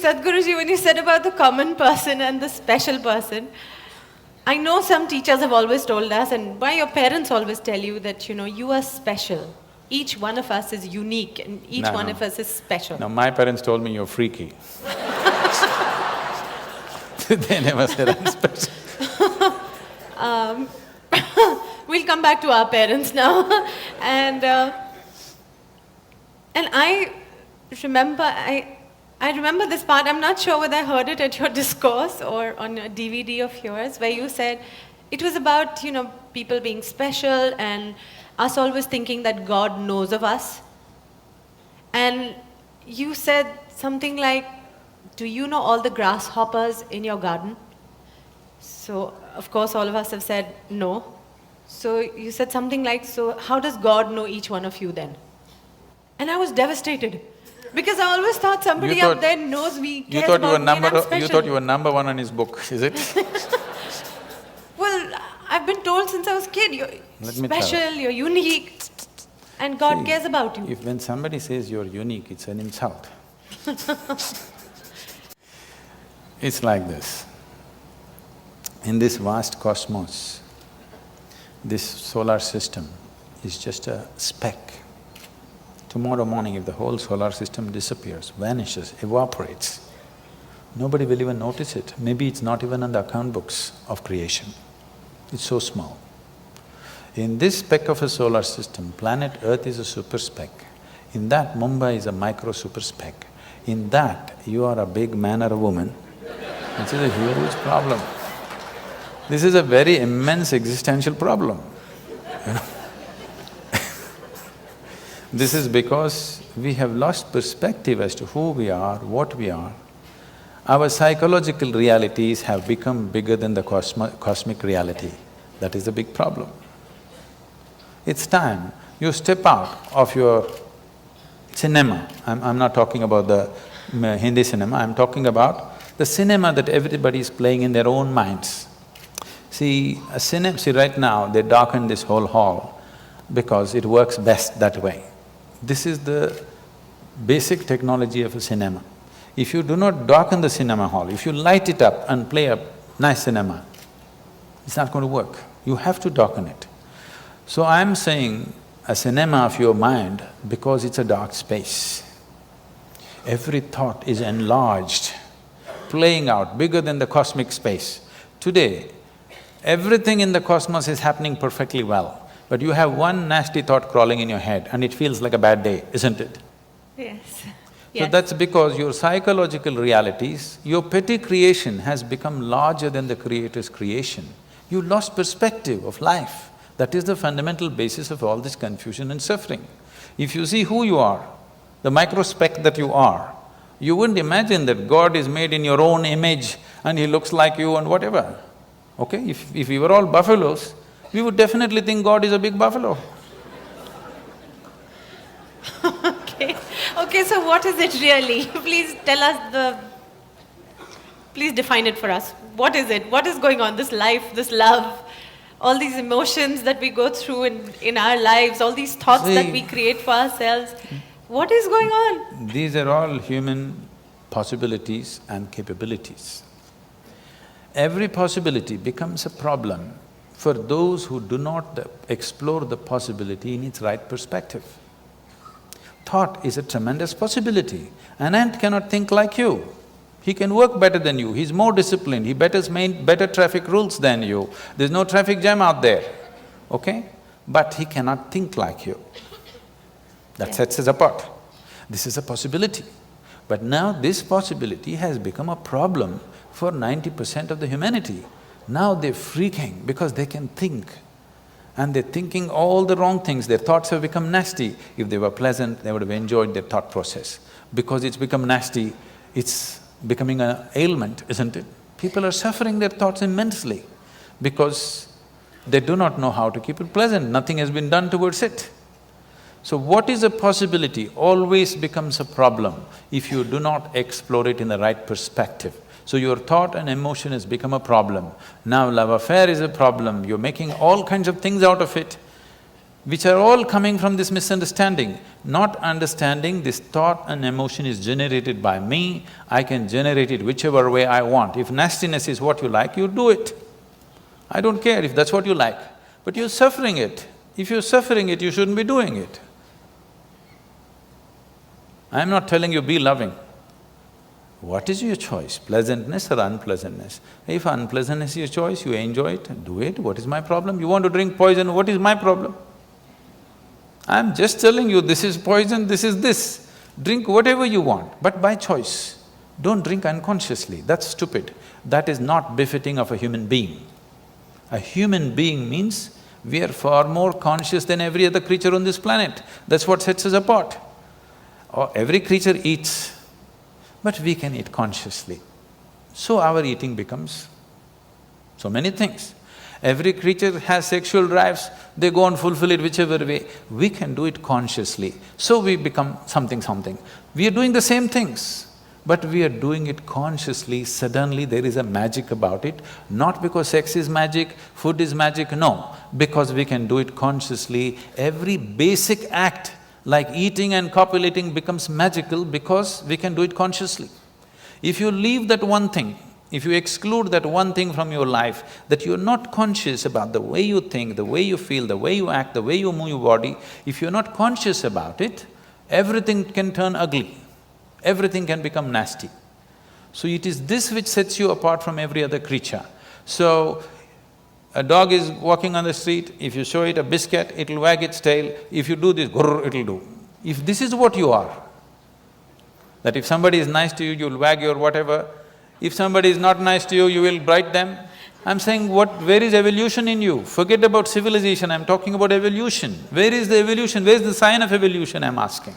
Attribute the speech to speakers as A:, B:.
A: Sadhguruji, when you said about the common person and the special person, I know some teachers have always told us, and why your parents always tell you that, you are special. Each one of us is unique and each one of us is special.
B: No, my parents told me you're freaky. They never said I'm special.
A: We'll come back to our parents now. And I remember this part. I'm not sure whether I heard it at your discourse or on a DVD of yours, where you said it was about, people being special and us always thinking that God knows of us. And you said something like, do you know all the grasshoppers in your garden? So, of course, all of us have said no. So you said something like, so how does God know each one of you then? And I was devastated. Because I always thought somebody up there knows me, cares about me, and I'm special.
B: You thought you were number one on his book, is it?
A: Well, I've been told since I was a kid, you're special, you're unique, and God cares about you.
B: When somebody says you're unique, it's an insult. It's like this. In this vast cosmos, this solar system is just a speck. Tomorrow morning, if the whole solar system disappears, vanishes, evaporates, nobody will even notice it. Maybe it's not even on the account books of creation. It's so small. In this speck of a solar system, planet Earth is a super speck. In that, Mumbai is a micro super speck. In that, you are a big man or a woman, which is a huge problem. This is a very immense existential problem, This is because we have lost perspective as to who we are, what we are. Our psychological realities have become bigger than the cosmic reality. That is the big problem. It's time you step out of your cinema. I'm not talking about the Hindi cinema, I'm talking about the cinema that everybody is playing in their own minds. See, right now they darken this whole hall because it works best that way. This is the basic technology of a cinema. If you do not darken the cinema hall, if you light it up and play a nice cinema, it's not going to work. You have to darken it. So I'm saying a cinema of your mind because it's a dark space. Every thought is enlarged, playing out bigger than the cosmic space. Today, everything in the cosmos is happening perfectly well. But you have one nasty thought crawling in your head and it feels like a bad day, isn't it?
A: Yes.
B: So that's because your psychological realities, your petty creation has become larger than the Creator's creation. You lost perspective of life. That is the fundamental basis of all this confusion and suffering. If you see who you are, the microspeck that you are, you wouldn't imagine that God is made in your own image and He looks like you and whatever. Okay? If we were all buffaloes, we would definitely think God is a big buffalo.
A: Okay, so what is it really? Please tell us please define it for us. What is it? What is going on? This life, this love, all these emotions that we go through in our lives, all these thoughts that we create for ourselves. What is going on?
B: These are all human possibilities and capabilities. Every possibility becomes a problem for those who do not explore the possibility in its right perspective. Thought is a tremendous possibility. An ant cannot think like you. He can work better than you, he's more disciplined, he better traffic rules than you. There's no traffic jam out there, okay? But he cannot think like you. That sets us apart. This is a possibility. But now this possibility has become a problem for 90% of the humanity. Now they're freaking because they can think. And they're thinking all the wrong things, their thoughts have become nasty. If they were pleasant, they would have enjoyed their thought process. Because it's become nasty, it's becoming an ailment, isn't it? People are suffering their thoughts immensely because they do not know how to keep it pleasant, nothing has been done towards it. So what is a possibility always becomes a problem if you do not explore it in the right perspective. So your thought and emotion has become a problem. Now love affair is a problem, you're making all kinds of things out of it. which are all coming from this misunderstanding. Not understanding this thought and emotion is generated by me, I can generate it whichever way I want. If nastiness is what you like, you do it. I don't care if that's what you like, but you're suffering it. If you're suffering it, you shouldn't be doing it. I'm not telling you be loving. What is your choice, pleasantness or unpleasantness? If unpleasantness is your choice, you enjoy it, do it, what is my problem? You want to drink poison, what is my problem? I'm just telling you, this is poison, this is this. Drink whatever you want, but by choice. Don't drink unconsciously, that's stupid. That is not befitting of a human being. A human being means we are far more conscious than every other creature on this planet. That's what sets us apart. Every creature eats, but we can eat consciously. So our eating becomes so many things. Every creature has sexual drives, they go and fulfill it whichever way. We can do it consciously, so we become something. We are doing the same things, but we are doing it consciously. Suddenly there is a magic about it, not because sex is magic, food is magic, no. Because we can do it consciously. Every basic act like eating and copulating becomes magical because we can do it consciously. If you leave that one thing, if you exclude that one thing from your life, that you're not conscious about the way you think, the way you feel, the way you act, the way you move your body, if you're not conscious about it, everything can turn ugly, everything can become nasty. So it is this which sets you apart from every other creature. So, a dog is walking on the street, if you show it a biscuit, it'll wag its tail, if you do this, grrr, it'll do. If this is what you are, that if somebody is nice to you, you'll wag your whatever, if somebody is not nice to you, you will bite them. I'm saying where is evolution in you? Forget about civilization, I'm talking about evolution. Where is the evolution? Where is the sign of evolution, I'm asking?